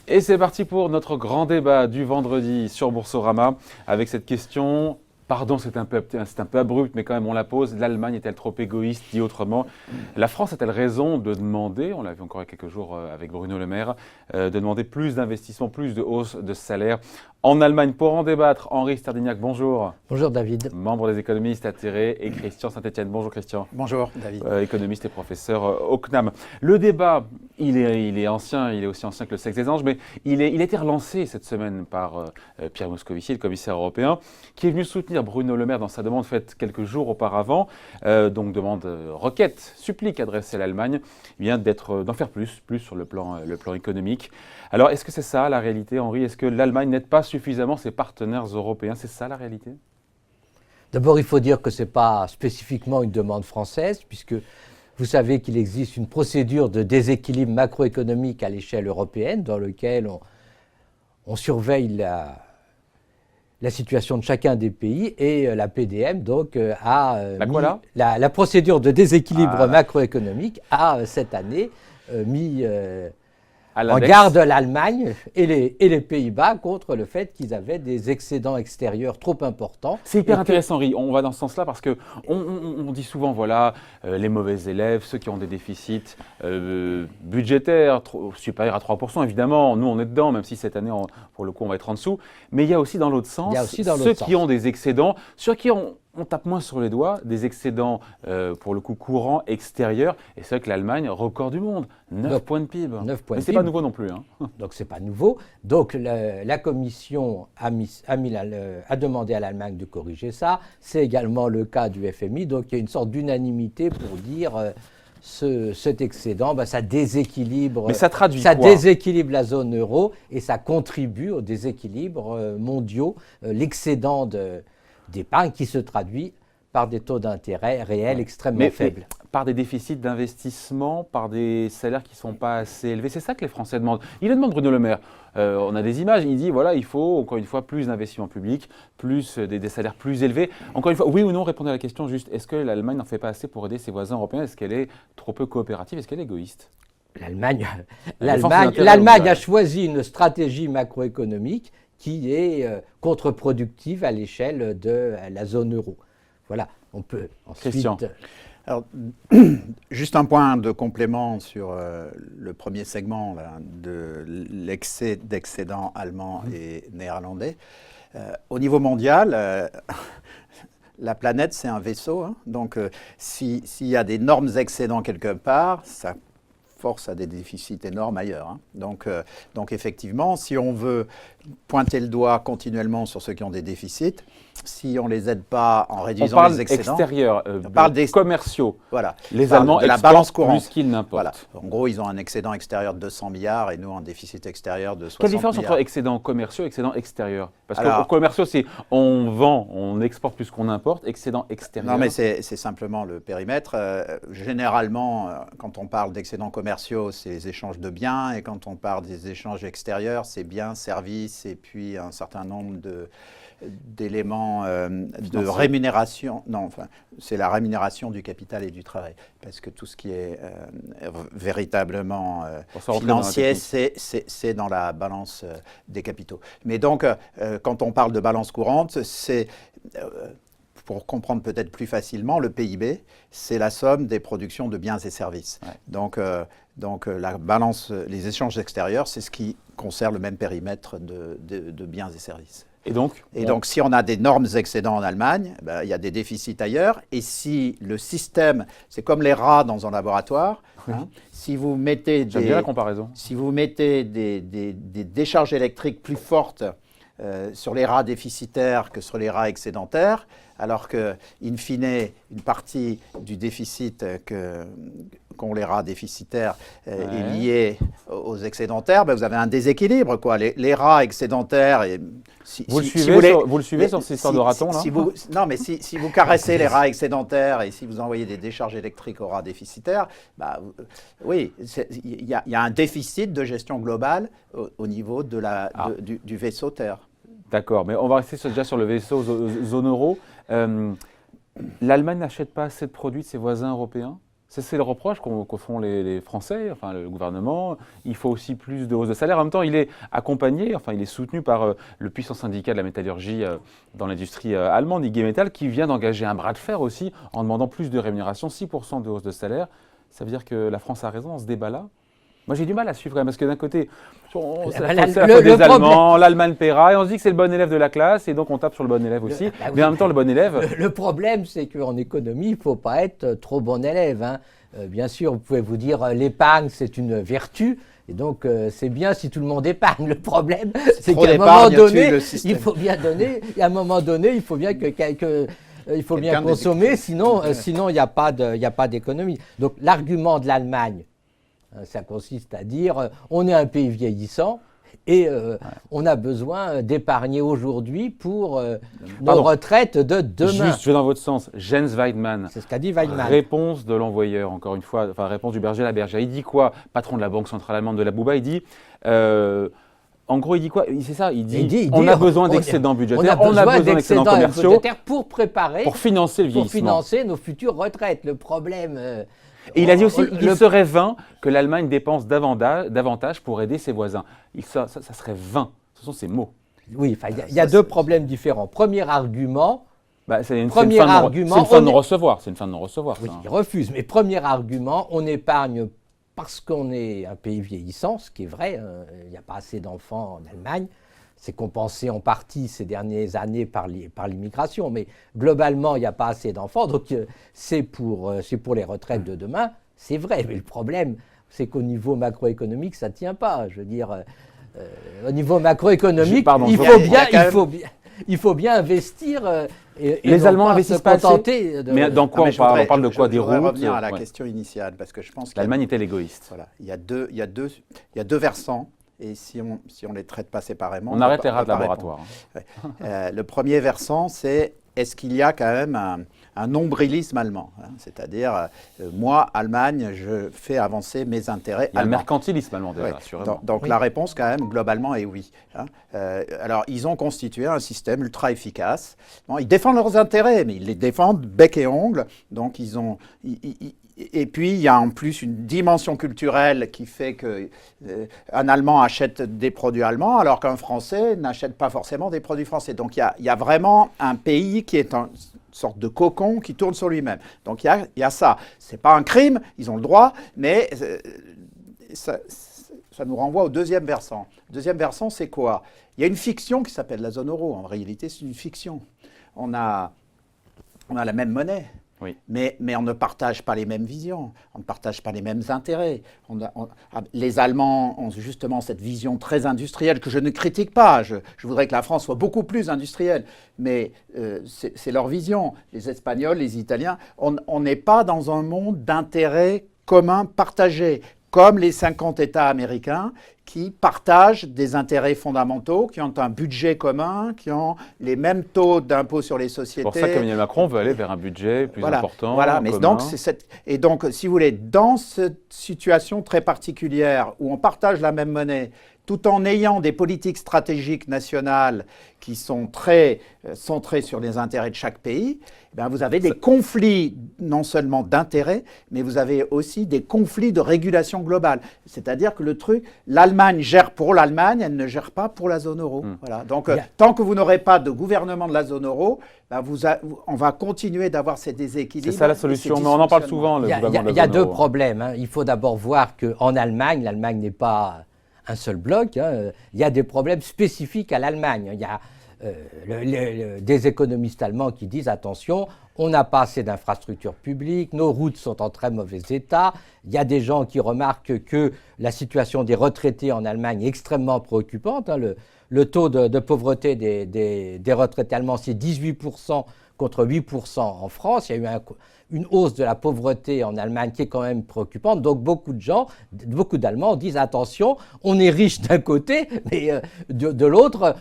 Et c'est parti pour notre grand débat du vendredi sur Boursorama avec cette question. Pardon, c'est un peu abrupt, mais quand même on la pose. L'Allemagne est-elle trop égoïste? Dit autrement, la France a-t-elle raison de demander, on l'a vu encore il y a quelques jours avec Bruno Le Maire, de demander plus d'investissement, plus de hausse de salaire en Allemagne? Pour en débattre, Henri Sterdignac, bonjour. Bonjour David. Membre des économistes atterrés, et Christian Saint-Etienne. Bonjour Christian. Bonjour David. Économiste et professeur au CNAM. Le débat, il est ancien, il est aussi ancien que le sexe des anges, mais il a été relancé cette semaine par Pierre Moscovici, le commissaire européen, qui est venu soutenir Bruno Le Maire dans sa demande faite quelques jours auparavant, donc demande, requête, supplique adressée à l'Allemagne, d'en faire plus sur le plan économique. Alors, est-ce que c'est ça la réalité, Henri? Est-ce que l'Allemagne n'aide pas suffisamment ses partenaires européens? C'est ça la réalité? D'abord, il faut dire que ce n'est pas spécifiquement une demande française, puisque vous savez qu'il existe une procédure de déséquilibre macroéconomique à l'échelle européenne, dans laquelle on surveille la situation de chacun des pays, et la PDM donc, la procédure de déséquilibre macroéconomique a cette année mis en garde l'Allemagne et les Pays-Bas contre le fait qu'ils avaient des excédents extérieurs trop importants. C'est hyper intéressant, Henri. On va dans ce sens-là parce qu'on dit souvent, voilà, les mauvais élèves, ceux qui ont des déficits budgétaires supérieurs à 3%, évidemment, nous on est dedans, même si cette année, pour le coup, on va être en dessous. Mais il y a aussi dans l'autre sens, ceux qui ont des excédents, ceux qui on tape moins sur les doigts, des excédents pour le coup courants extérieurs. Et c'est vrai que l'Allemagne, record du monde, 9 points de PIB. 9 points Mais de ce n'est PIB. pas nouveau non plus. Hein. Donc ce n'est pas nouveau. Donc la Commission a demandé à l'Allemagne de corriger ça. C'est également le cas du FMI. Donc il y a une sorte d'unanimité pour dire cet excédent, ça déséquilibre, mais ça traduit ça quoi? Déséquilibre la zone euro et ça contribue au déséquilibre mondiaux. L'excédent d'épargne qui se traduit par des taux d'intérêt réels extrêmement faibles. Mais par des déficits d'investissement, par des salaires qui ne sont pas assez élevés. C'est ça que les Français demandent. Il le demande Bruno Le Maire. On a des images, il dit voilà, il faut encore une fois plus d'investissement public, plus des salaires plus élevés. Encore une fois, oui ou non, répondez à la question juste, est-ce que l'Allemagne n'en fait pas assez pour aider ses voisins européens? Est-ce qu'elle est trop peu coopérative? Est-ce qu'elle est égoïste? L'Allemagne a choisi une stratégie macroéconomique qui est contre-productive à l'échelle de la zone euro. Voilà, on peut ensuite... Christian. Alors, juste un point de complément sur le premier segment là, de l'excès d'excédents allemands et néerlandais. Au niveau mondial, la planète, c'est un vaisseau. Hein, donc, s'il y a d'énormes excédents quelque part, ça force à des déficits énormes ailleurs. Hein. Donc effectivement, si on veut pointer le doigt continuellement sur ceux qui ont des déficits, si on ne les aide pas en réduisant les excédents... On parle des commerciaux. Voilà. Les Allemands de la balance courante. Plus qu'ils n'importent. Voilà. En gros, ils ont un excédent extérieur de 200 milliards et nous un déficit extérieur de 60 milliards. Quelle différence milliards. entre excédents commerciaux et excédents extérieurs? Parce que commerciaux, c'est on vend, on exporte plus qu'on importe. Excédents extérieurs. Non, mais c'est simplement le périmètre. Généralement, quand on parle d'excédents commerciaux, c'est les échanges de biens. Et quand on parle des échanges extérieurs, c'est biens, services et puis un certain nombre d'éléments de rémunération. Non, enfin, c'est la rémunération du capital et du travail. Parce que tout ce qui est véritablement financier, c'est dans la balance des capitaux. Mais donc, quand on parle de balance courante, c'est... pour comprendre peut-être plus facilement, le PIB, c'est la somme des productions de biens et services. Ouais. Donc la balance, les échanges extérieurs, c'est ce qui concerne le même périmètre de biens et services. Et donc, si on a d'énormes excédents en Allemagne, il y a des déficits ailleurs. Et si le système, c'est comme les rats dans un laboratoire, hein, si vous mettez la comparaison. Si vous mettez des décharges électriques plus fortes sur les rats déficitaires que sur les rats excédentaires, alors que, in fine, une partie du déficit qu'ont les rats déficitaires est liée aux excédentaires, vous avez un déséquilibre, quoi. Les rats excédentaires... Vous le suivez sur ces histoires de ratons, là? Non, mais si vous caressez les rats excédentaires et si vous envoyez des décharges électriques aux rats déficitaires, oui, il y a un déficit de gestion globale au niveau du vaisseau Terre. D'accord, mais on va rester déjà sur le vaisseau zone euro. L'Allemagne n'achète pas assez de produits de ses voisins européens? C'est le reproche qu'au font les Français, enfin le gouvernement. Il faut aussi plus de hausse de salaire. En même temps, il est accompagné, enfin il est soutenu par le puissant syndicat de la métallurgie dans l'industrie allemande, IG Metall, qui vient d'engager un bras de fer aussi en demandant plus de rémunération, 6% de hausse de salaire. Ça veut dire que la France a raison dans ce débat-là? Moi, j'ai du mal à suivre quand même, parce que d'un côté, c'est la faute des Allemands, l'Allemagne paiera, et on se dit que c'est le bon élève de la classe, et donc on tape sur le bon élève aussi. Mais en même temps, le bon élève... Le problème, c'est qu'en économie, il ne faut pas être trop bon élève, hein. Bien sûr, vous pouvez vous dire l'épargne, c'est une vertu, et donc c'est bien si tout le monde épargne. Le problème, c'est qu'à un moment donné, il faut bien donner, et à un moment donné, il faut bien il faut bien consommer, sinon il n'y a pas d'économie. Donc l'argument de l'Allemagne, ça consiste à dire on est un pays vieillissant et on a besoin d'épargner aujourd'hui pour nos retraites de demain. Juste, je vais dans votre sens. Jens Weidmann. C'est ce qu'a dit Weidmann. Réponse de l'envoyeur, encore une fois, enfin réponse du berger à la bergère. Il dit quoi? Patron de la Banque centrale allemande de la Bouba, il dit... en gros, il dit quoi? C'est ça, il dit on a besoin d'excédents budgétaires, on a besoin d'excédents commerciaux pour préparer, pour financer le vieillissement. Pour financer nos futures retraites. Le problème... Et il a dit aussi qu'il serait vain que l'Allemagne dépense davantage pour aider ses voisins. Ça serait vain. Ce sont ses mots. Oui, il y a deux problèmes différents. Premier argument... c'est une fin de non-recevoir. C'est une fin de non-recevoir. Oui, il refuse. Mais premier argument, on épargne parce qu'on est un pays vieillissant, ce qui est vrai. Il n'y a pas assez d'enfants en Allemagne. C'est compensé en partie ces dernières années par l'immigration, mais globalement, il n'y a pas assez d'enfants, donc c'est pour les retraites de demain, c'est vrai. Mais le problème, c'est qu'au niveau macroéconomique, ça ne tient pas. Je veux dire, au niveau macroéconomique, il faut bien investir. Et les Allemands investissent pas assez. Mais dans quoi on parle? On parle de quoi? Des routes? Je voudrais revenir à la question initiale, parce que je pense que l'Allemagne était l'égoïste. Voilà, il y a deux versants. Et si on ne les traite pas séparément... On arrête les rats de laboratoire. Le premier versant, c'est est-ce qu'il y a quand même un nombrilisme allemand, hein, c'est-à-dire, moi, Allemagne, je fais avancer mes intérêts allemands. Il y a le mercantilisme allemand déjà, assurément. Donc la réponse, quand même, globalement, est oui. Hein. Alors, ils ont constitué un système ultra efficace. Bon, ils défendent leurs intérêts, mais ils les défendent bec et ongle. Donc, et puis, il y a en plus une dimension culturelle qui fait qu'un Allemand achète des produits allemands, alors qu'un Français n'achète pas forcément des produits français. Donc, il y a vraiment un pays qui est une sorte de cocon qui tourne sur lui-même. Donc, il y a ça. Ce n'est pas un crime, ils ont le droit, mais ça nous renvoie au deuxième versant. Le deuxième versant, c'est quoi? Il y a une fiction qui s'appelle la zone euro. En réalité, c'est une fiction. On a la même monnaie. Oui. Mais on ne partage pas les mêmes visions, on ne partage pas les mêmes intérêts. Les Allemands ont justement cette vision très industrielle que je ne critique pas. Je voudrais que la France soit beaucoup plus industrielle, mais c'est leur vision. Les Espagnols, les Italiens, on n'est pas dans un monde d'intérêts communs partagés, comme les 50 États américains qui partagent des intérêts fondamentaux, qui ont un budget commun, qui ont les mêmes taux d'impôt sur les sociétés. C'est pour ça qu'Emmanuel Macron veut aller vers un budget plus important. Voilà, mais donc, et donc, si vous voulez, dans cette situation très particulière où on partage la même monnaie, tout en ayant des politiques stratégiques nationales qui sont très centrées sur les intérêts de chaque pays, eh bien, vous avez des conflits non seulement d'intérêts, mais vous avez aussi des conflits de régulation globale. C'est-à-dire que l'Allemagne gère pour l'Allemagne, elle ne gère pas pour la zone euro. Voilà. Donc, tant que vous n'aurez pas de gouvernement de la zone euro, ben, on va continuer d'avoir ces déséquilibres. C'est ça la solution, mais on en parle souvent. Il y a deux problèmes. Hein. Il faut d'abord voir qu'en Allemagne, l'Allemagne n'est pas un seul bloc. Hein. Il y a des problèmes spécifiques à l'Allemagne. Il y a des économistes allemands qui disent attention, on n'a pas assez d'infrastructures publiques, nos routes sont en très mauvais état. Il y a des gens qui remarquent que la situation des retraités en Allemagne est extrêmement préoccupante. Hein. Le taux de pauvreté des retraités allemands, c'est 18% contre 8% en France. Il y a eu une hausse de la pauvreté en Allemagne qui est quand même préoccupante. Donc beaucoup d'Allemands disent attention, on est riche d'un côté, mais de l'autre,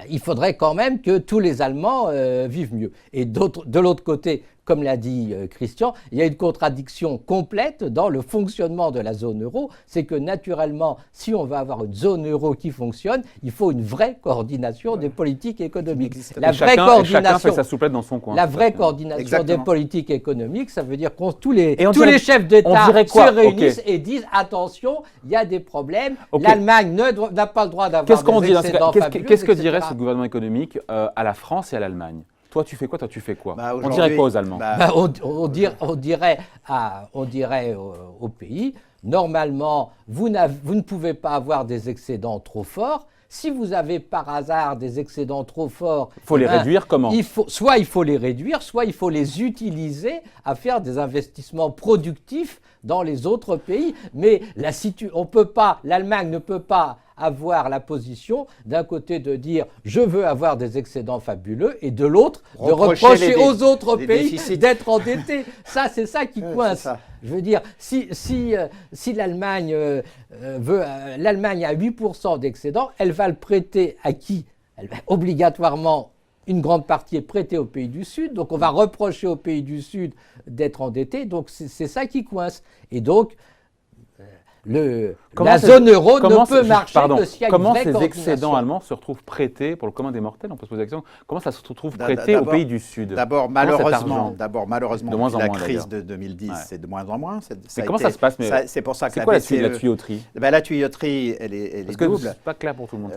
il faudrait quand même que tous les Allemands vivent mieux. Et de l'autre côté, comme l'a dit Christian, il y a une contradiction complète dans le fonctionnement de la zone euro. C'est que naturellement, si on veut avoir une zone euro qui fonctionne, il faut une vraie coordination des politiques économiques. Chacun fait sa souplette dans son coin. La vraie coordination des politiques économiques, ça veut dire que tous les chefs d'État se réunissent et disent attention, il y a des problèmes, l'Allemagne n'a pas le droit d'avoir des excédents fabuleux, Qu'est-ce que dirait ce gouvernement économique à la France et à l'Allemagne ? Toi, tu fais quoi ? Toi, tu fais quoi ? On dirait quoi aux Allemands ? On dirait au pays, normalement, vous ne pouvez pas avoir des excédents trop forts. Si vous avez par hasard des excédents trop forts, il faut les réduire comment ? Soit il faut les réduire, soit il faut les utiliser à faire des investissements productifs dans les autres pays. Mais l'Allemagne ne peut pas avoir la position d'un côté de dire je veux avoir des excédents fabuleux et de l'autre de reprocher aux autres pays d'être endettés. C'est ça qui coince. Ça. Je veux dire, si l'Allemagne l'Allemagne a 8% d'excédent, elle va le prêter à qui ? Elle va obligatoirement, une grande partie est prêtée aux pays du Sud, donc on va reprocher aux pays du Sud d'être endettés, donc c'est ça qui coince. Et donc, la zone euro ne peut marcher que s'il y a une vraie coordination. Comment ces excédents allemands se retrouvent prêtés, pour le commun des mortels, on peut se poser la question, comment ça se retrouve prêté aux pays du Sud ? D'abord, malheureusement, la crise de 2010, c'est de moins en moins. Mais comment ça se passe ? C'est pour ça que la tuyauterie ? La tuyauterie, elle est double. Parce que c'est pas clair pour tout le monde.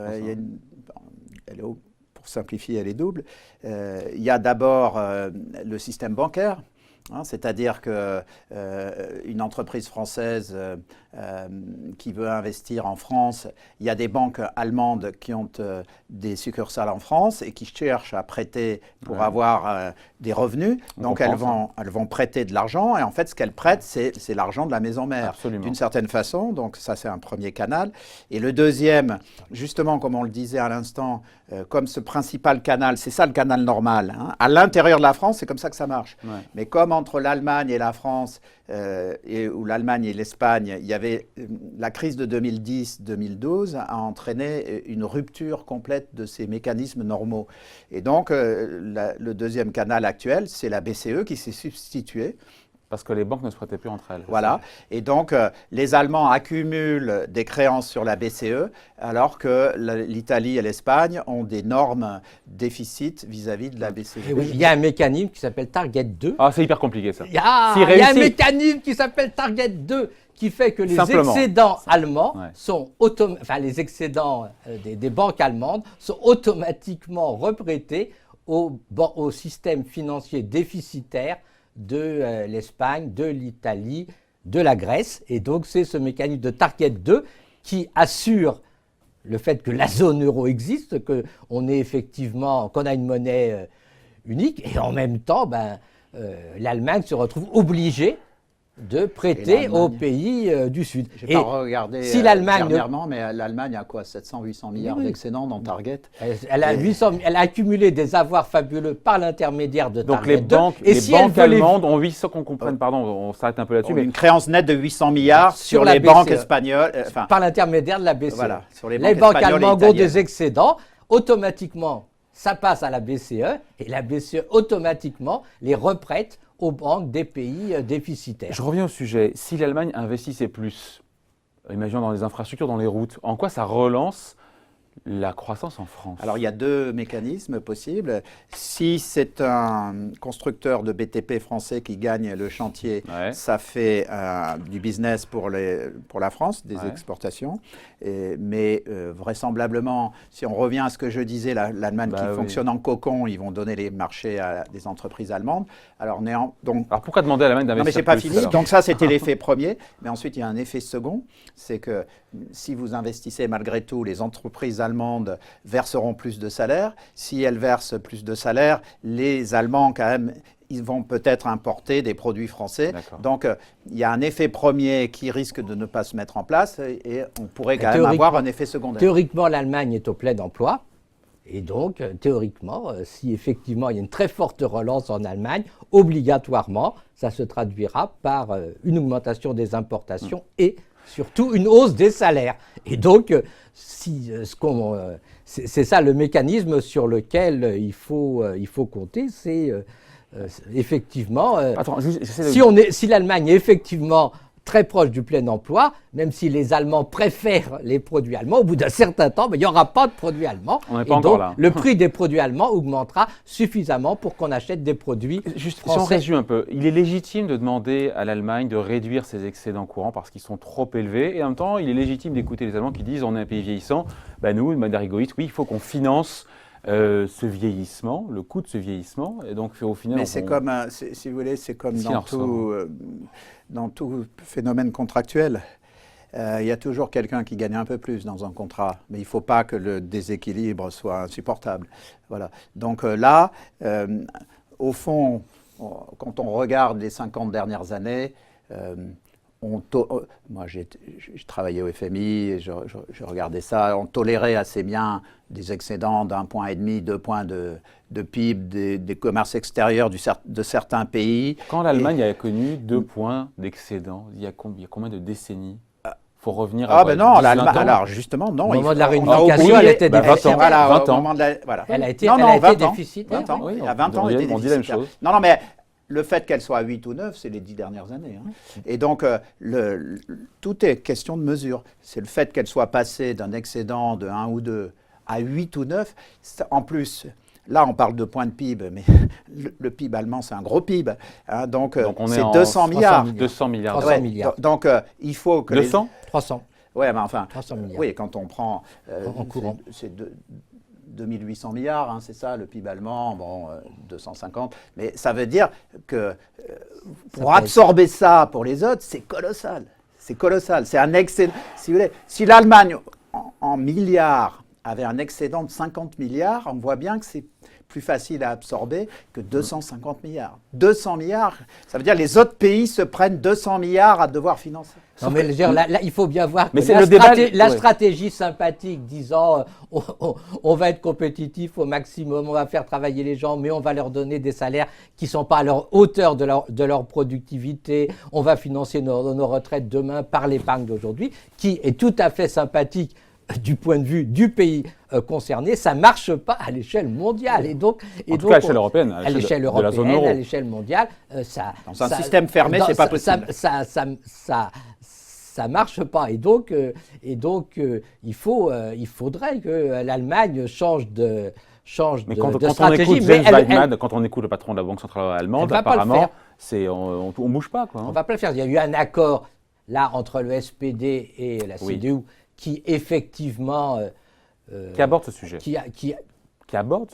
Pour simplifier, elle est double. Il y a d'abord le système bancaire. C'est-à-dire qu'une entreprise française qui veut investir en France, il y a des banques allemandes qui ont des succursales en France et qui cherchent à prêter pour avoir des revenus. Donc elles vont prêter de l'argent et en fait ce qu'elles prêtent, c'est l'argent de la maison mère d'une certaine façon. Donc ça c'est un premier canal. Et le deuxième, justement comme on le disait à l'instant, comme ce principal canal, c'est ça le canal normal. À l'intérieur de la France, c'est comme ça que ça marche. Ouais. Mais comme entre l'Allemagne et la France, ou l'Allemagne et l'Espagne, il y avait la crise de 2010-2012 a entraîné une rupture complète de ces mécanismes normaux. Et donc, le deuxième canal actuel, c'est la BCE qui s'est substituée. Parce que les banques ne se prêtaient plus entre elles. Voilà. Et donc, les Allemands accumulent des créances sur la BCE, alors que l'Italie et l'Espagne ont des normes déficits vis-à-vis de la BCE. Oui, il y a un mécanisme qui s'appelle Target 2. Ah, c'est hyper compliqué, ça. Il y a un mécanisme qui s'appelle Target 2 qui fait que les excédents allemands sont les excédents des banques allemandes sont automatiquement reprêtés au système financier déficitaire de l'Espagne, de l'Italie, de la Grèce. Et donc, c'est ce mécanisme de Target 2 qui assure le fait que la zone euro existe, qu'on a une monnaie unique. Et en même temps, l'Allemagne se retrouve obligée de prêter aux pays du Sud. Je n'ai pas regardé dernièrement, mais l'Allemagne a quoi, 700-800 milliards d'excédents dans Target. Elle a accumulé des avoirs fabuleux par l'intermédiaire de Target 2. Donc les banques allemandes ont 800, qu'on comprenne, pardon, on s'arrête un peu là-dessus. Mais une créance nette de 800 milliards sur les banques espagnoles. Par l'intermédiaire de la BCE. Voilà, sur les banques allemandes ont des excédents, automatiquement, ça passe à la BCE, et la BCE, automatiquement, les reprête aux banques des pays déficitaires. Je reviens au sujet. Si l'Allemagne investissait plus, imaginons dans les infrastructures, dans les routes, en quoi ça relance la croissance en France? Alors, il y a deux mécanismes possibles. Si c'est un constructeur de BTP français qui gagne le chantier, ça fait du business pour la France, des exportations. Mais vraisemblablement, si on revient à ce que je disais, l'Allemagne qui fonctionne en cocon, ils vont donner les marchés à des entreprises allemandes. Alors pourquoi demander à l'Allemagne d'investir plus? Non, mais je n'ai pas fini. Alors. Donc ça, c'était l'effet premier. Mais ensuite, il y a un effet second. C'est que si vous investissez malgré tout, les entreprises allemandes verseront plus de salaires. Si elles versent plus de salaires, les Allemands, quand même, ils vont peut-être importer des produits français. Donc, il y a un effet premier qui risque de ne pas se mettre en place et on pourrait quand même avoir un effet secondaire. Théoriquement, l'Allemagne est au plein emploi. Et donc, théoriquement, si effectivement il y a une très forte relance en Allemagne, obligatoirement, ça se traduira par une augmentation des importations et surtout une hausse des salaires. Et donc, c'est ça le mécanisme sur lequel il faut compter, c'est effectivement, Attends, si l'Allemagne est effectivement très proche du plein emploi, même si les Allemands préfèrent les produits allemands, au bout d'un certain temps, il n'y aura pas de produits allemands. On n'est pas encore là. Le prix des produits allemands augmentera suffisamment pour qu'on achète des produits Juste, français. si on résume un peu, il est légitime de demander à l'Allemagne de réduire ses excédents courants parce qu'ils sont trop élevés, et en même temps, il est légitime d'écouter les Allemands qui disent on est un pays vieillissant. Nous, de manière égoïste, oui, il faut qu'on finance ce vieillissement, le coût de ce vieillissement, et donc au final. Mais c'est comme, si vous voulez, c'est comme dans tout phénomène contractuel. Il y a toujours quelqu'un qui gagne un peu plus dans un contrat, mais il ne faut pas que le déséquilibre soit insupportable. Voilà. Donc là, au fond, quand on regarde les 50 dernières années, moi j'ai travaillé au FMI, et je regardais ça, on tolérait assez bien des excédents d'1,5 point, 2 points de PIB des commerces extérieurs de certains pays. Quand l'Allemagne a connu 2 points d'excédent, il y a combien de décennies? Il faut revenir à non, l'Allemagne, alors justement, non. Au moment de la réunification, elle était déficitaire. 20 ans. Elle a été déficitaire. 20 ans, oui, il y a 20 ans, elle était on dit la même déficitaire. chose. Non, mais le fait qu'elle soit à 8 ou 9, c'est les 10 dernières années. Et donc, tout est question de mesure. C'est le fait qu'elle soit passée d'un excédent de 1 ou 2 à 8 ou 9. En plus, là, on parle de points de PIB, mais le PIB allemand, c'est un gros PIB. Donc c'est 200 milliards. 200 milliards. 300 milliards. Donc, il faut que 200 300. Ouais, mais enfin, 300 milliards. Oui, quand on prend en courant. C'est 2800 milliards, c'est ça, le PIB allemand, 250. Mais ça veut dire que pour absorber ça pour les autres, c'est colossal. C'est colossal. C'est un excédent. Si vous voulez, si l'Allemagne, en milliards, avait un excédent de 50 milliards, on voit bien que c'est plus facile à absorber que 250 milliards. 200 milliards, ça veut dire que les autres pays se prennent 200 milliards à devoir financer. Non, mais là, il faut bien voir que la stratégie sympathique disant on va être compétitif au maximum, on va faire travailler les gens, mais on va leur donner des salaires qui ne sont pas à leur hauteur de leur productivité, on va financer nos retraites demain par l'épargne d'aujourd'hui, qui est tout à fait sympathique du point de vue du pays concerné, ça ne marche pas à l'échelle mondiale. Et donc, en tout cas, à l'échelle européenne, à l'échelle européenne, de la zone euro. À l'échelle mondiale, dans un système fermé, c'est pas possible. Ça marche pas. Et donc, il faudrait que l'Allemagne change de stratégie. Quand on écoute le patron de la Banque centrale allemande, apparemment, on ne bouge pas. On ne va pas le faire. Il y a eu un accord là entre le SPD et la CDU qui effectivement qui aborde ce sujet. Qui aborde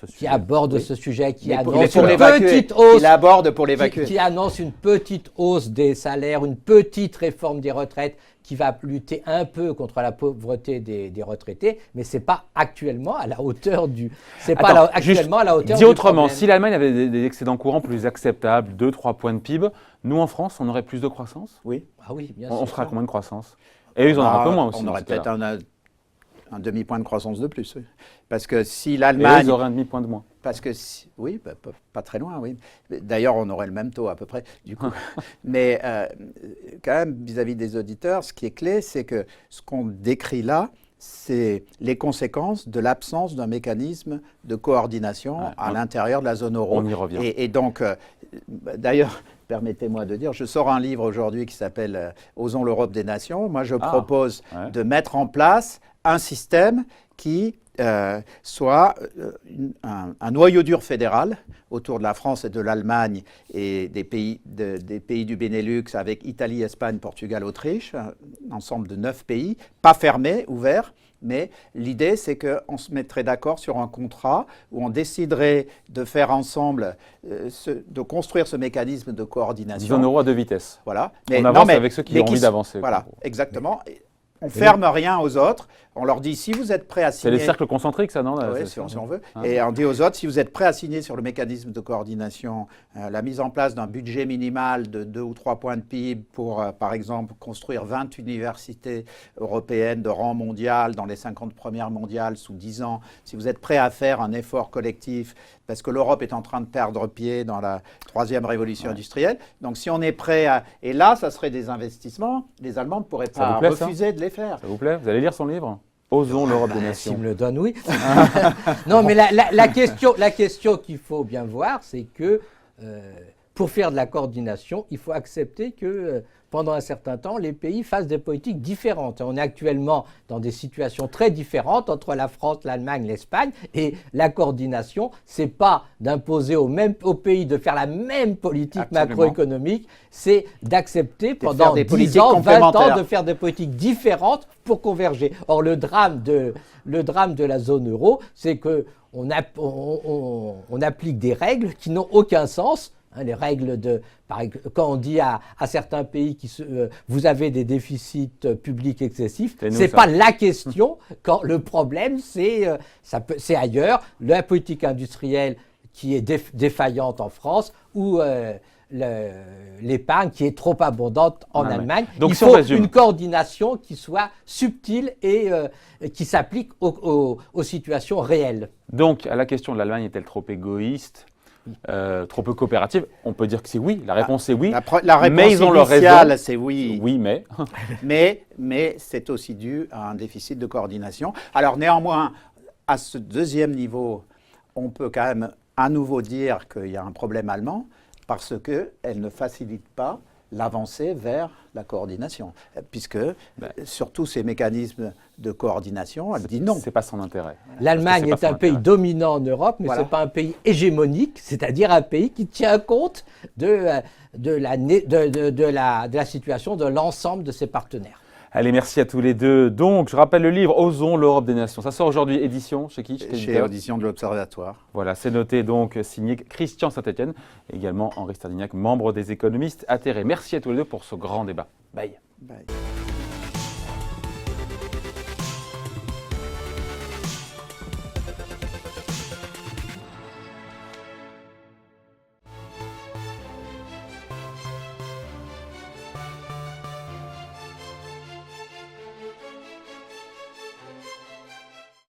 ce sujet, qui annonce une petite hausse. Il aborde pour l'évacuer. Qui annonce une petite hausse des salaires, une petite réforme des retraites qui va lutter un peu contre la pauvreté des retraités, mais c'est pas actuellement à la hauteur du. C'est pas actuellement à la hauteur. Dit autrement, si l'Allemagne avait des excédents courants plus acceptables, 2-3 points de PIB, nous en France, on aurait plus de croissance. Oui. Ah oui, bien sûr. On sera à combien de croissance? Et eux, ils en auraient un peu moins aussi. On aurait peut-être un demi-point de croissance de plus, oui. Parce que si l'Allemagne... ils auraient un demi-point de moins. Parce que, oui, pas très loin, oui. D'ailleurs, on aurait le même taux à peu près, du coup. Mais quand même, vis-à-vis des auditeurs, ce qui est clé, c'est que ce qu'on décrit là, c'est les conséquences de l'absence d'un mécanisme de coordination à l'intérieur de la zone euro. On y revient. Et donc, d'ailleurs, permettez-moi de dire, je sors un livre aujourd'hui qui s'appelle « Osons l'Europe des nations ». Moi, je propose de mettre en place un système qui soit un noyau dur fédéral autour de la France et de l'Allemagne et des pays du Benelux avec Italie, Espagne, Portugal, Autriche, un ensemble de 9 pays, pas fermés, ouverts. Mais l'idée, c'est qu'on se mettrait d'accord sur un contrat où on déciderait de faire ensemble, de construire ce mécanisme de coordination. Zone euro à 2 vitesses. Voilà. On avance avec ceux qui ont envie d'avancer. Voilà, exactement. On ne ferme rien aux autres. On leur dit, si vous êtes prêts à signer... C'est les cercles concentriques, ça, non? Oui, si on veut. Et on dit aux autres, si vous êtes prêts à signer sur le mécanisme de coordination, la mise en place d'un budget minimal de 2 ou 3 points de PIB pour, par exemple, construire 20 universités européennes de rang mondial dans les 50 premières mondiales sous 10 ans, si vous êtes prêts à faire un effort collectif, parce que l'Europe est en train de perdre pied dans la 3e révolution industrielle, donc si on est prêt à... Et là, ça serait des investissements, les Allemands ne pourraient pas refuser de les faire. Ça vous plaît? Vous allez lire son livre? Osons l'Europe des nations. S'il me le donne, oui. Non, mais la question qu'il faut bien voir, c'est que pour faire de la coordination, il faut accepter que pendant un certain temps, les pays fassent des politiques différentes. On est actuellement dans des situations très différentes entre la France, l'Allemagne, l'Espagne, et la coordination, c'est pas d'imposer aux pays de faire la même politique macroéconomique, c'est d'accepter pendant 10 ans, 20 ans, de faire des politiques différentes pour converger. Or, le drame de la zone euro, c'est qu'on applique des règles qui n'ont aucun sens. Les règles quand on dit à certains pays vous avez des déficits publics excessifs, c'est pas la question. Quand le problème, c'est ailleurs. La politique industrielle qui est défaillante en France ou l'épargne qui est trop abondante en Allemagne. Donc, il faut une coordination qui soit subtile et qui s'applique aux situations réelles. Donc, à la question de l'Allemagne est-elle trop égoïste, trop peu coopérative, on peut dire que c'est oui. La réponse est oui. La réponse mais ils ont leur raison. C'est oui. Oui, mais. mais c'est aussi dû à un déficit de coordination. Alors néanmoins, à ce deuxième niveau, on peut quand même à nouveau dire qu'il y a un problème allemand parce qu'elle ne facilite pas l'avancée vers la coordination, puisque sur tous ces mécanismes de coordination, elle dit non. C'est pas son intérêt. L'Allemagne est un pays dominant en Europe, mais ce n'est pas un pays hégémonique, c'est-à-dire un pays qui tient compte de la situation de l'ensemble de ses partenaires. Allez, merci à tous les deux. Donc, je rappelle le livre « Osons l'Europe des Nations ». Ça sort aujourd'hui, édition, chez qui? Chez Audition de l'Observatoire. Voilà, c'est noté, donc, signé Christian Saint-Etienne, également Henri Stardignac, membre des économistes atterrés. Merci à tous les deux pour ce grand débat. Bye. Bye.